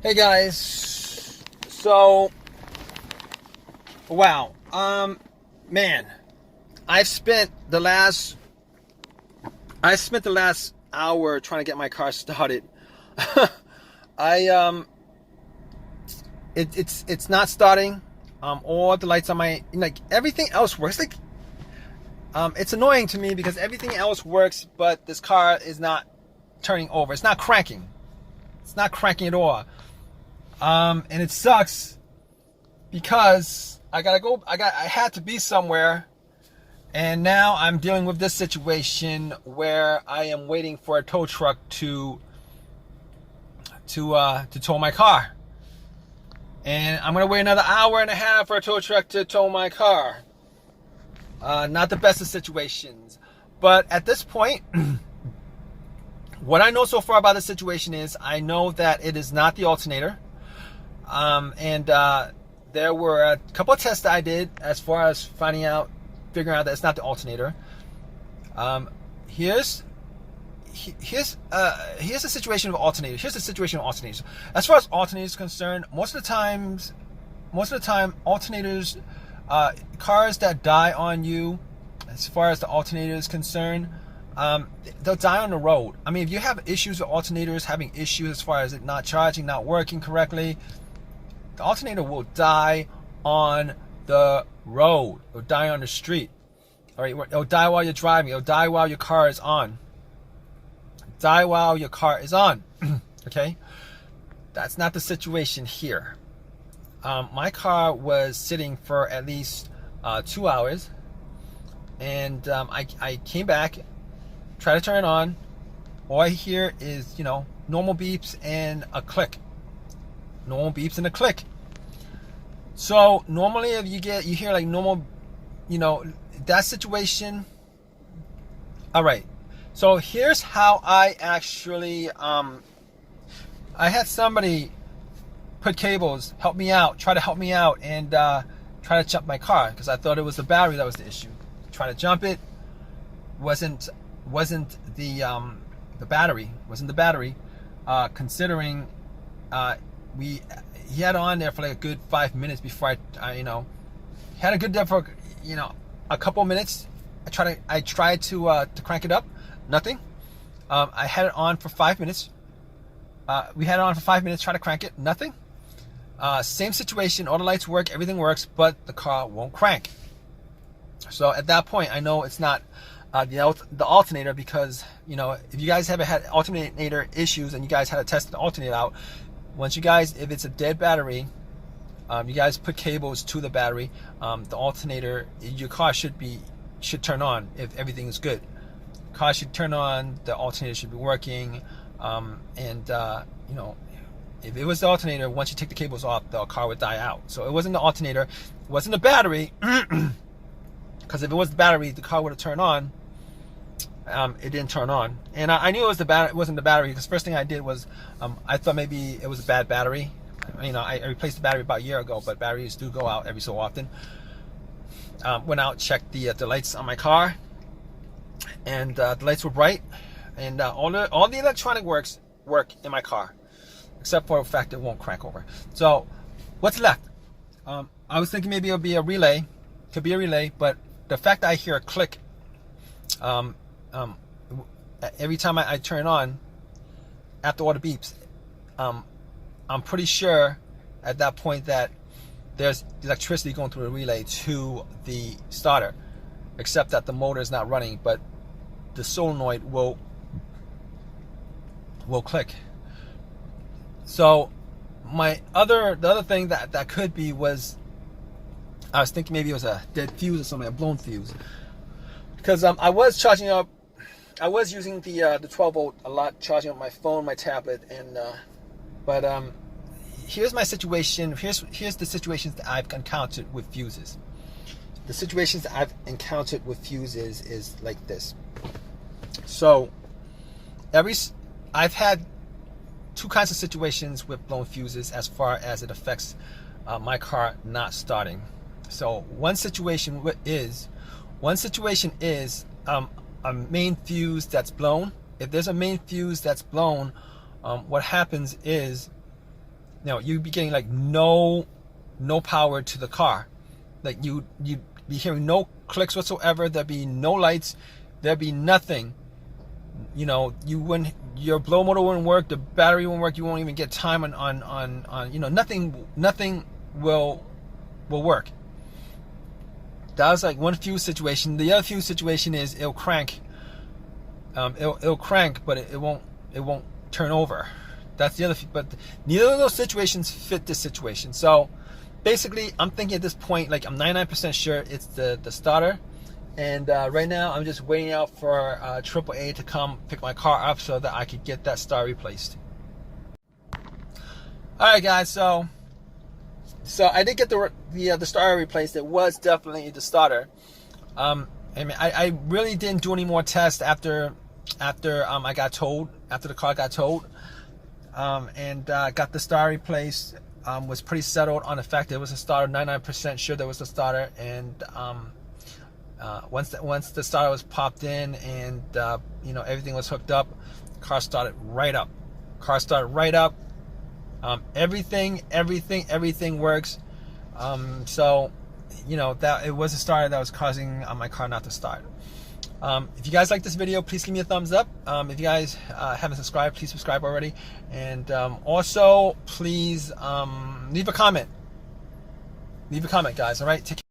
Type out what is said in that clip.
Hey guys, so wow, man, I've spent the last hour trying to get my car started. I it's not starting. All the lights on my, like, everything else works. Like, it's annoying to me because everything else works, but this car is not turning over. It's not cranking. It's not cranking at all. And it sucks because I had to be somewhere, and now I'm dealing with this situation where I am waiting for a tow truck to tow my car. And I'm gonna wait another hour and a half for a tow truck to tow my car. Not the best of situations. But at this point, what I know so far about the situation is I know that it is not the alternator. There were a couple of tests that I did as far as figuring out that it's not the alternator. Here's the situation of alternators. Here's the situation of alternators. As far as alternators is concerned, most of the time, alternators, cars that die on you, as far as the alternator is concerned, they'll die on the road. I mean, if you have issues with alternators, having issues as far as it not charging, not working correctly, the alternator will die on the road. It'll die on the street. All right, it'll die while you're driving. It'll die while your car is on. Die while your car is on. Okay, that's not the situation here. My car was sitting for at least 2 hours, and I came back, tried to turn it on. All I hear is, normal beeps and a click. Normal beeps and a click. So normally if you hear like normal, that situation. All right. So here's how I actually, I had somebody put cables, try to help me out, and try to jump my car because I thought it was the battery that was the issue. Try to jump it, wasn't the battery, considering he had it on there for like a good 5 minutes before I had a good there for a couple minutes. I tried to crank it up. Nothing. I had it on for 5 minutes. We had it on for 5 minutes, try to crank it. Nothing. Same situation. All the lights work. Everything works, but the car won't crank. So at that point, I know it's not the alternator, because if you guys haven't had alternator issues and you guys had to test the alternator out, if it's a dead battery, you guys put cables to the battery. The alternator, your car should turn on if everything is good. Car should turn on, the alternator should be working, if it was the alternator, once you take the cables off, the car would die out. So it wasn't the alternator, it wasn't the battery, because if it was the battery, the car would have turned on. It didn't turn on, and I knew it wasn't the battery, because first thing I did was I thought maybe it was a bad battery. I replaced the battery about a year ago, but batteries do go out every so often. Went out, checked the lights on my car, and the lights were bright, and all the electronic work in my car, except for the fact it won't crank over. So what's left? I was thinking maybe it'll be a relay. Could be a relay, but the fact that I hear a click every time I turn on, after all the beeps, I'm pretty sure at that point that there's electricity going through the relay to the starter, except that the motor is not running, but the solenoid will click. So the other thing that could be was, I was thinking maybe it was a dead fuse or something, a blown fuse, because I was charging up. I was using the 12 volt a lot, charging up my phone, my tablet, and but here's my situation. Here's the situations that I've encountered with fuses. The situations that I've encountered with fuses is like this. So I've had two kinds of situations with blown fuses as far as it affects my car not starting. So one situation is a main fuse that's blown. If there's a main fuse that's blown, what happens is you'd be getting like no power to the car. Like you'd be hearing no clicks whatsoever. There'd be no lights. There'd be nothing. Your blow motor wouldn't work. The battery won't work. You won't even get time on nothing will work. That was like one fuse situation. The other fuse situation is it'll crank. It'll crank, but it won't turn over. That's the other. But neither of those situations fit this situation. So basically, I'm thinking at this point, like I'm 99% sure it's the starter. And right now, I'm just waiting out for AAA to come pick my car up so that I could get that starter replaced. All right, guys. So I did get the starter replaced. It was definitely the starter. I really didn't do any more tests after I got towed. After the car got towed, and got the starter replaced. Was pretty settled on the fact that it was a starter. 99% sure there was a starter. And once the starter was popped in and everything was hooked up, car started right up. Everything works. So that it was a starter that was causing my car not to start. If you guys like this video, please give me a thumbs up. If you guys haven't subscribed, please subscribe already. And also, please leave a comment. Leave a comment, guys. All right. Take care.